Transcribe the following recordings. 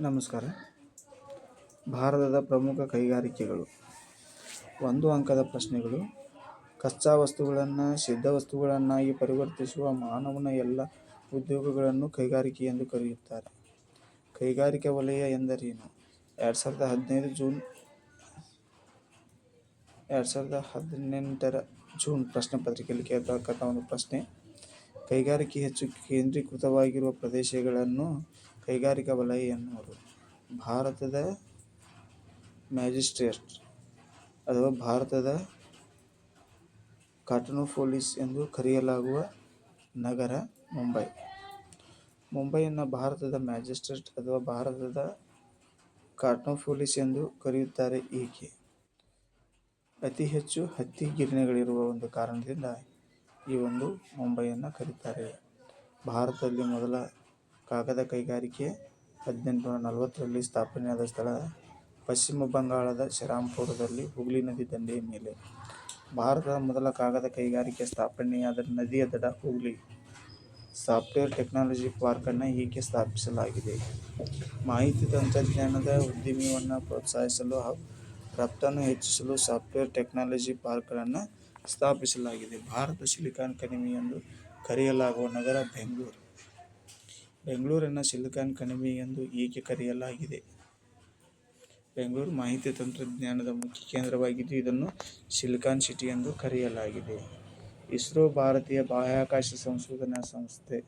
ನಮಸ್ಕಾರ. ಭಾರತದ ಪ್ರಮುಖ ಕೈಗಾರಿಕೆಗಳು. 1 ಅಂಕದ ಪ್ರಶ್ನೆಗಳು. ಕಚ್ಚಾ ವಸ್ತುಗಳನ್ನು ಸಿದ್ಧ ವಸ್ತುಗಳನ್ನಾಗಿ ಪರಿವರ್ತಿಸುವ ಮಾನವನ ಎಲ್ಲ ಉದ್ಯೋಗಗಳನ್ನು ಕೈಗಾರಿಕೆ ಎಂದು ಕರೆಯುತ್ತಾರೆ. ಕೈಗಾರಿಕಾ ವಲಯ ಎಂದರೇನು? 2018 ಜೂನ್ ಪ್ರಶ್ನೆ ಪತ್ರಿಕೆಯಲ್ಲಿ ಕೇಳತಕ್ಕಂಥ ಒಂದು ಪ್ರಶ್ನೆ. ಕೈಗಾರಿಕೆ ಹೆಚ್ಚು ಕೇಂದ್ರೀಕೃತವಾಗಿರುವ ಪ್ರದೇಶಗಳನ್ನು ಕೈಗಾರಿಕಾ ವಲಯ ಎನ್ನುವರು. ಭಾರತದ ಮ್ಯಾಜಿಸ್ಟ್ರೇಟ್ ಅಥವಾ ಭಾರತದ ಕಾಟನೋಪೊಲಿಸ್ ಎಂದು ಕರೆಯಲಾಗುವ ನಗರ ಮುಂಬೈ. ಮುಂಬೈಯನ್ನು ಭಾರತದ ಮ್ಯಾಜಿಸ್ಟ್ರೇಟ್ ಅಥವಾ ಭಾರತದ ಕಾಟನೋಪೊಲಿಸ್ ಎಂದು ಕರೆಯುತ್ತಾರೆ. ಏಕೆ? ಅತಿ ಹೆಚ್ಚು ಹತ್ತಿ ಗಿರಣಿಗಳಿರುವ ಒಂದು ಕಾರಣದಿಂದ ಈ ಒಂದು ಮುಂಬೈಯನ್ನು ಕರೆಯುತ್ತಾರೆ. ಭಾರತದಲ್ಲಿ ಮೊದಲ ಕಾಗದ ಕೈಗಾರಿಕೆ 1840ರಲ್ಲಿ ಸ್ಥಾಪನೆಯಾದ ಸ್ಥಳ ಪಶ್ಚಿಮ ಬಂಗಾಳದ ಶ್ರೀರಾಂಪುರದಲ್ಲಿ ಹುಗ್ಲಿ ನದಿ ದಂಡೆಯ ಮೇಲೆ. ಭಾರತದ ಮೊದಲ ಕಾಗದ ಕೈಗಾರಿಕೆ ಸ್ಥಾಪನೆಯಾದ ನದಿಯ ದಡ ಹುಗ್ಲಿ. ಸಾಫ್ಟ್ವೇರ್ ಟೆಕ್ನಾಲಜಿ ಪಾರ್ಕನ್ನು ಏಕೆ ಸ್ಥಾಪಿಸಲಾಗಿದೆ? ಮಾಹಿತಿ ತಂತ್ರಜ್ಞಾನದ ಉದ್ಯಮವನ್ನು ಪ್ರೋತ್ಸಾಹಿಸಲು ಹಾಗೂ ರಫ್ತನ್ನು ಹೆಚ್ಚಿಸಲು ಸಾಫ್ಟ್ವೇರ್ ಟೆಕ್ನಾಲಜಿ ಪಾರ್ಕ್ಗಳನ್ನು ಸ್ಥಾಪಿಸಲಾಗಿದೆ. ಭಾರತ ಸಿಲಿಕಾನ್ ಕಣಿವೆ ಎಂದು ಕರೆಯಲಾಗುವ ನಗರ ಬೆಂಗಳೂರು. ಬೆಂಗಳೂರನ್ನು ಸಿಲಿಕಾನ್ ಕಣಿವೆ ಎಂದು ಏಕೆ ಕರೆಯಲಾಗಿದೆ? ಬೆಂಗಳೂರು ಮಾಹಿತಿ ತಂತ್ರಜ್ಞಾನದ ಮುಖ್ಯ ಕೇಂದ್ರವಾಗಿದ್ದು ಇದನ್ನು ಸಿಲಿಕಾನ್ ಸಿಟಿ ಎಂದು ಕರೆಯಲಾಗಿದೆ. ಇಸ್ರೋ ಭಾರತೀಯ ಬಾಹ್ಯಾಕಾಶ ಸಂಶೋಧನಾ ಸಂಸ್ಥೆ.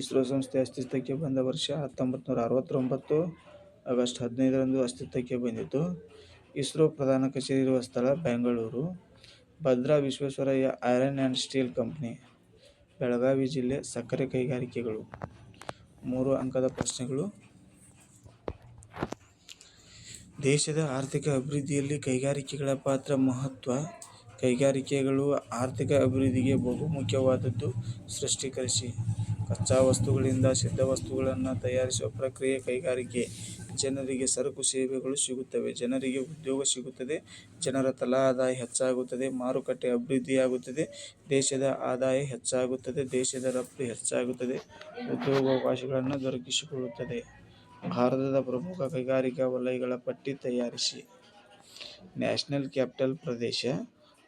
ಇಸ್ರೋ ಸಂಸ್ಥೆ ಅಸ್ತಿತ್ವಕ್ಕೆ ಬಂದ ವರ್ಷ 1969. ಆಗಸ್ಟ್ 15ರಂದು ಅಸ್ತಿತ್ವಕ್ಕೆ ಬಂದಿತು. ಇಸ್ರೋ ಪ್ರಧಾನ ಕಚೇರಿ ಇರುವ ಸ್ಥಳ Bengaluru. Bhadra Visvesvaraya iron and steel company. Belagavi ಜಿಲ್ಲೆ. ಸಕ್ಕರೆ ಕೈಗಾರಿಕೆಗಳು. 3 ಅಂಕದ ಪ್ರಶ್ನೆಗಳು. ದೇಶದ ಆರ್ಥಿಕ ಅಭಿವೃದ್ಧಿಯಲ್ಲಿ ಕೈಗಾರಿಕೆಗಳ ಪಾತ್ರ ಮಹತ್ವ. ಕೈಗಾರಿಕೆಗಳು ಆರ್ಥಿಕ ಅಭಿವೃದ್ಧಿಗೆ ಬಹುಮುಖ್ಯವಾದದ್ದು. ಸ್ಪಷ್ಟೀಕರಿಸಿ. ಕಚ್ಚಾ ವಸ್ತುಗಳಿಂದ ಸಿದ್ಧ ವಸ್ತುಗಳನ್ನು ತಯಾರಿಸುವ ಪ್ರಕ್ರಿಯೆ ಕೈಗಾರಿಕೆ. ಜನರಿಗೆ ಸರಕು ಸೇವೆಗಳು ಸಿಗುತ್ತವೆ. ಜನರಿಗೆ ಉದ್ಯೋಗ ಸಿಗುತ್ತದೆ. ಜನರ ತಲಾ ಆದಾಯ ಹೆಚ್ಚಾಗುತ್ತದೆ. ಮಾರುಕಟ್ಟೆ ಅಭಿವೃದ್ಧಿಯಾಗುತ್ತದೆ. ದೇಶದ ಆದಾಯ ಹೆಚ್ಚಾಗುತ್ತದೆ. ದೇಶದ ರಫ್ತು ಹೆಚ್ಚಾಗುತ್ತದೆ. ಉದ್ಯೋಗಾವಕಾಶಗಳನ್ನು ದೊರಕಿಸಿಕೊಳ್ಳುತ್ತದೆ. ಭಾರತದ ಪ್ರಮುಖ ಕೈಗಾರಿಕಾ ವಲಯಗಳ ಪಟ್ಟಿ ತಯಾರಿಸಿ. ನ್ಯಾಷನಲ್ ಕ್ಯಾಪಿಟಲ್ ಪ್ರದೇಶ,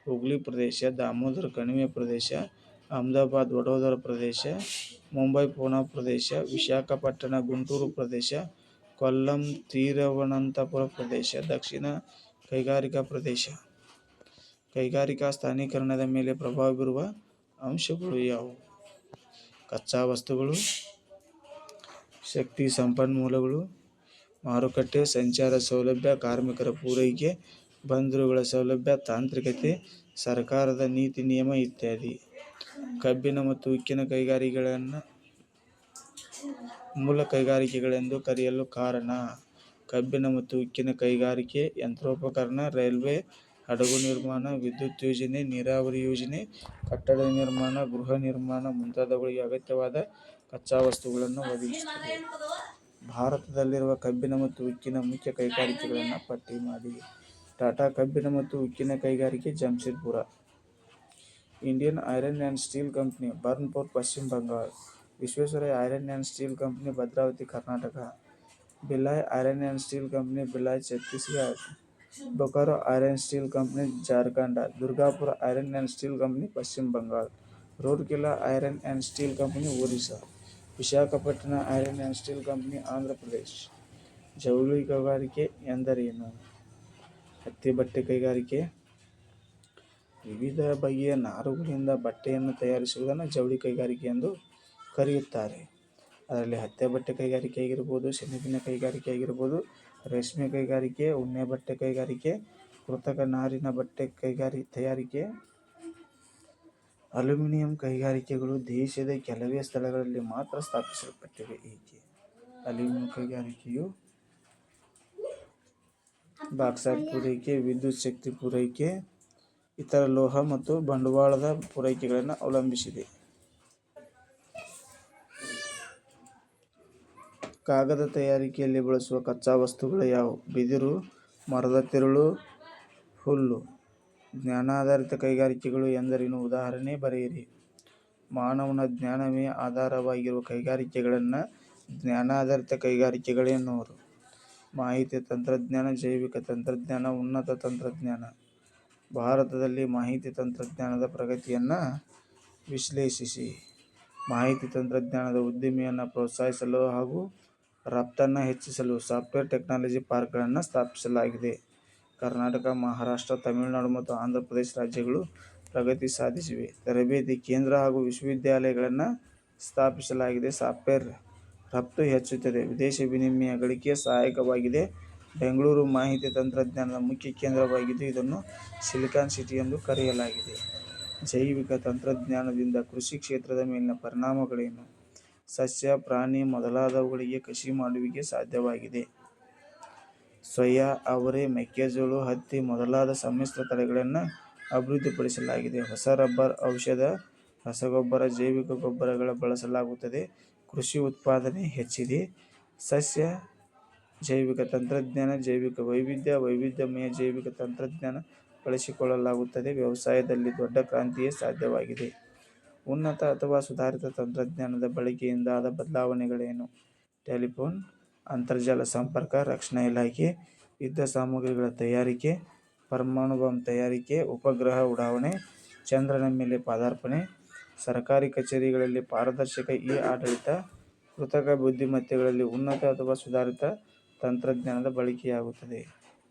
ಹುಗ್ಲಿ ಪ್ರದೇಶ, ದಾಮೋದರ ಕಣಿವೆ ಪ್ರದೇಶ, ಅಹಮದಾಬಾದ್ ವಡೋದರ ಪ್ರದೇಶ, ಮುಂಬೈ ಪೂನಾ ಪ್ರದೇಶ, ವಿಶಾಖಪಟ್ಟಣ ಗುಂಟೂರು ಪ್ರದೇಶ, ಕೊಲ್ಲಂ ತಿರುವನಂತಪುರ ಪ್ರದೇಶ. ದಕ್ಷಿಣ ಕೈಗಾರಿಕಾ ಪ್ರದೇಶ. ಕೈಗಾರಿಕಾ ಸ್ಥಾನೀಕರಣದ ಮೇಲೆ ಪ್ರಭಾವ ಬೀರುವ ಅಂಶಗಳು ಯಾವುವು? ಕಚ್ಚಾ ವಸ್ತುಗಳು, ಶಕ್ತಿ ಸಂಪನ್ಮೂಲಗಳು, ಮಾರುಕಟ್ಟೆ, ಸಂಚಾರ ಸೌಲಭ್ಯ, ಕಾರ್ಮಿಕರ ಪೂರೈಕೆ, ಬಂದರುಗಳ ಸೌಲಭ್ಯ, ತಾಂತ್ರಿಕತೆ, ಸರ್ಕಾರದ ನೀತಿ ನಿಯಮ ಇತ್ಯಾದಿ. ಕಬ್ಬಿಣ ಮತ್ತು ಉಕ್ಕಿನ ಕೈಗಾರಿಕೆಗಳನ್ನು ಮೂಲ ಕೈಗಾರಿಕೆಗಳೆಂದು ಕರೆಯಲು ಕಾರಣ. ಕಬ್ಬಿಣ ಮತ್ತು ಉಕ್ಕಿನ ಕೈಗಾರಿಕೆ ಯಂತ್ರೋಪಕರಣ, ರೈಲ್ವೆ, ಹಡಗು ನಿರ್ಮಾಣ, ವಿದ್ಯುತ್ ಯೋಜನೆ, ನೀರಾವರಿ ಯೋಜನೆ, ಕಟ್ಟಡ ನಿರ್ಮಾಣ, ಗೃಹ ನಿರ್ಮಾಣ ಮುಂತಾದವುಗಳಿಗೆ ಅಗತ್ಯವಾದ ಕಚ್ಚಾ ವಸ್ತುಗಳನ್ನು ಒದಗಿಸುತ್ತದೆ. ಭಾರತದಲ್ಲಿರುವ ಕಬ್ಬಿಣ ಮತ್ತು ಉಕ್ಕಿನ ಮುಖ್ಯ ಕೈಗಾರಿಕೆಗಳನ್ನು ಪಟ್ಟಿ ಮಾಡಿ. ಟಾಟಾ ಕಬ್ಬಿಣ ಮತ್ತು ಉಕ್ಕಿನ ಕೈಗಾರಿಕೆ, Jamshedpur. Indian iron and steel company, Burnpur, Paschima Bangala. Visvesvaraya iron and steel company, Bhadravati, Karnataka. Bhilai iron and steel company, Bhilai, Chhattisgarh. Bokaro iron steel company, Jharkhand. Durgapur iron and steel company, Paschima Bangala. Rourkela iron and steel company, Orissa. Visakhapatnam iron and steel company, Andhra Pradesh. ಜವಳಿ ಕೈಗಾರಿಕೆ ಎಂದರೇನು? ಹತ್ತಿ ಬಟ್ಟೆ ಕೈಗಾರಿಕೆ. ವಿವಿಧ ಬಗೆಯ ನಾರುಗಳಿಂದ ಬಟ್ಟೆಯನ್ನು ತಯಾರಿಸುವುದನ್ನು ಜವಳಿ ಕೈಗಾರಿಕೆ ಎಂದು ಕರೆಯುತ್ತಾರೆ. ಅದರಲ್ಲಿ ಹತ್ತಿ ಬಟ್ಟೆ ಕೈಗಾರಿಕೆ ಆಗಿರ್ಬೋದು, ಸೆಣಬಿನ ಕೈಗಾರಿಕೆ ಆಗಿರ್ಬೋದು, ರೇಷ್ಮೆ ಕೈಗಾರಿಕೆ, ಉಣ್ಣೆ ಬಟ್ಟೆ ಕೈಗಾರಿಕೆ, ಕೃತಕ ನಾರಿನ ಬಟ್ಟೆ ತಯಾರಿಕೆ, ಅಲ್ಯೂಮಿನಿಯಂ ಕೈಗಾರಿಕೆಗಳು ದೇಶದ ಕೆಲವೇ ಸ್ಥಳಗಳಲ್ಲಿ ಮಾತ್ರ ಸ್ಥಾಪಿಸಲ್ಪಟ್ಟಿವೆ. ಏಕೆ? ಅಲ್ಯೂಮಿನಿಯಂ ಕೈಗಾರಿಕೆಯು ಬಾಕ್ಸೈಟ್ ಪೂರೈಕೆ, ವಿದ್ಯುತ್ ಶಕ್ತಿ ಪೂರೈಕೆ, ಇತರ ಲೋಹ ಮತ್ತು ಬಂಡವಾಳದ ಪೂರೈಕೆಗಳನ್ನು ಅವಲಂಬಿಸಿದೆ. ಕಾಗದ ತಯಾರಿಕೆಯಲ್ಲಿ ಬಳಸುವ ಕಚ್ಚಾ ವಸ್ತುಗಳು ಯಾವುವು? ಬಿದಿರು, ಮರದ ತಿರುಳು, ಹುಲ್ಲು. ಜ್ಞಾನಾಧಾರಿತ ಕೈಗಾರಿಕೆಗಳು ಎಂದರೇನು? ಉದಾಹರಣೆ ಬರೆಯಿರಿ. ಮಾನವನ ಜ್ಞಾನವೇ ಆಧಾರವಾಗಿರುವ ಕೈಗಾರಿಕೆಗಳನ್ನು ಜ್ಞಾನಾಧಾರಿತ ಕೈಗಾರಿಕೆಗಳೆನ್ನುವರು. ಮಾಹಿತಿ ತಂತ್ರಜ್ಞಾನ, ಜೈವಿಕ ತಂತ್ರಜ್ಞಾನ, ಉನ್ನತ ತಂತ್ರಜ್ಞಾನ. ಭಾರತದಲ್ಲಿ ಮಾಹಿತಿ ತಂತ್ರಜ್ಞಾನದ ಪ್ರಗತಿಯನ್ನು ವಿಶ್ಲೇಷಿಸಿ. ಮಾಹಿತಿ ತಂತ್ರಜ್ಞಾನದ ಉದ್ದಿಮೆಯನ್ನು ಪ್ರೋತ್ಸಾಹಿಸಲು ಹಾಗೂ ರಫ್ತನ್ನು ಹೆಚ್ಚಿಸಲು ಸಾಫ್ಟ್ವೇರ್ ಟೆಕ್ನಾಲಜಿ ಪಾರ್ಕ್ಗಳನ್ನು ಸ್ಥಾಪಿಸಲಾಗಿದೆ. ಕರ್ನಾಟಕ, ಮಹಾರಾಷ್ಟ್ರ, ತಮಿಳುನಾಡು ಮತ್ತು ಆಂಧ್ರ ಪ್ರದೇಶ ರಾಜ್ಯಗಳು ಪ್ರಗತಿ ಸಾಧಿಸಿವೆ. ತರಬೇತಿ ಕೇಂದ್ರ ಹಾಗೂ ವಿಶ್ವವಿದ್ಯಾಲಯಗಳನ್ನು ಸ್ಥಾಪಿಸಲಾಗಿದೆ. ಸಾಫ್ಟ್ವೇರ್ ರಫ್ತು ಹೆಚ್ಚುತ್ತದೆ. ವಿದೇಶಿ ವಿನಿಮಯ ಗಳಿಕೆಗೆ ಸಹಾಯಕವಾಗಿದೆ. ಬೆಂಗಳೂರು ಮಾಹಿತಿ ತಂತ್ರಜ್ಞಾನದ ಮುಖ್ಯ ಕೇಂದ್ರವಾಗಿದ್ದು ಇದನ್ನು ಸಿಲಿಕಾನ್ ಸಿಟಿ ಎಂದು ಕರೆಯಲಾಗಿದೆ. ಜೈವಿಕ ತಂತ್ರಜ್ಞಾನದಿಂದ ಕೃಷಿ ಕ್ಷೇತ್ರದ ಮೇಲಿನ ಪರಿಣಾಮಗಳೇನು? ಸಸ್ಯ, ಪ್ರಾಣಿ ಮೊದಲಾದವುಗಳಿಗೆ ಕಸಿ ಮಾಡುವಿಕೆ ಸಾಧ್ಯವಾಗಿದೆ. ಸೋಯಾ, ಅವರೆ, ಮೆಕ್ಕೆಜೋಳ, ಹತ್ತಿ ಮೊದಲಾದ ಸಮ್ಮಿಶ್ರ ತಳಿಗಳನ್ನು ಅಭಿವೃದ್ಧಿಪಡಿಸಲಾಗಿದೆ. ಹೊಸ ರಬ್ಬರ್, ಔಷಧ, ರಸಗೊಬ್ಬರ, ಜೈವಿಕ ಗೊಬ್ಬರಗಳ ಬಳಸಲಾಗುತ್ತದೆ. ಕೃಷಿ ಉತ್ಪಾದನೆ ಹೆಚ್ಚಿದೆ. ಸಸ್ಯ ಜೈವಿಕ ತಂತ್ರಜ್ಞಾನ, ಜೈವಿಕ ವೈವಿಧ್ಯ, ವೈವಿಧ್ಯಮಯ ಜೈವಿಕ ತಂತ್ರಜ್ಞಾನ ಬಳಸಿಕೊಳ್ಳಲಾಗುತ್ತದೆ. ವ್ಯವಸಾಯದಲ್ಲಿ ದೊಡ್ಡ ಕ್ರಾಂತಿಯೇ ಸಾಧ್ಯವಾಗಿದೆ. ಉನ್ನತ ಅಥವಾ ಸುಧಾರಿತ ತಂತ್ರಜ್ಞಾನದ ಬಳಕೆಯಿಂದಾದ ಬದಲಾವಣೆಗಳೇನು? ಟೆಲಿಫೋನ್, ಅಂತರ್ಜಾಲ ಸಂಪರ್ಕ, ರಕ್ಷಣಾ ಇಲಾಖೆ, ಯುದ್ಧ ಸಾಮಗ್ರಿಗಳ ತಯಾರಿಕೆ, ಪರಮಾಣು ಬಾಂಬ್ ತಯಾರಿಕೆ, ಉಪಗ್ರಹ ಉಡಾವಣೆ, ಚಂದ್ರನ ಮೇಲೆ ಪಾದಾರ್ಪಣೆ, ಸರ್ಕಾರಿ ಕಚೇರಿಗಳಲ್ಲಿ ಪಾರದರ್ಶಕ ಇ-ಆಡಳಿತ, ಕೃತಕ ಬುದ್ಧಿಮತ್ತೆಗಳಲ್ಲಿ ಉನ್ನತ ಅಥವಾ ಸುಧಾರಿತ ತಂತ್ರಜ್ಞಾನದ ಬಳಕೆಯಾಗುತ್ತದೆ.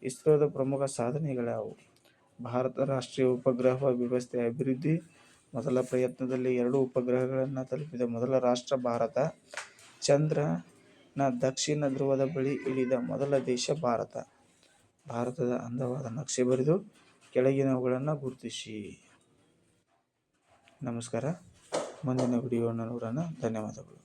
ಇಸ್ರೋದ ಪ್ರಮುಖ ಸಾಧನೆಗಳ್ಯಾವು? ಭಾರತ ರಾಷ್ಟ್ರೀಯ ಉಪಗ್ರಹ ವ್ಯವಸ್ಥೆ ಅಭಿವೃದ್ಧಿ. ಮೊದಲ ಪ್ರಯತ್ನದಲ್ಲಿ 2 ಉಪಗ್ರಹಗಳನ್ನು ತಲುಪಿದ ಮೊದಲ ರಾಷ್ಟ್ರ ಭಾರತ. ಚಂದ್ರನ ದಕ್ಷಿಣ ಧ್ರುವದ ಬಳಿ ಇಳಿದ ಮೊದಲ ದೇಶ ಭಾರತ. ಭಾರತದ ಅಂದವಾದ ನಕ್ಷೆ ಬರೆದು ಕೆಳಗಿನವುಗಳನ್ನು ಗುರುತಿಸಿ. ನಮಸ್ಕಾರ. ಮುಂದಿನ ವಿಡಿಯೋವನ್ನು ನೋಡೋಣ. ಧನ್ಯವಾದಗಳು.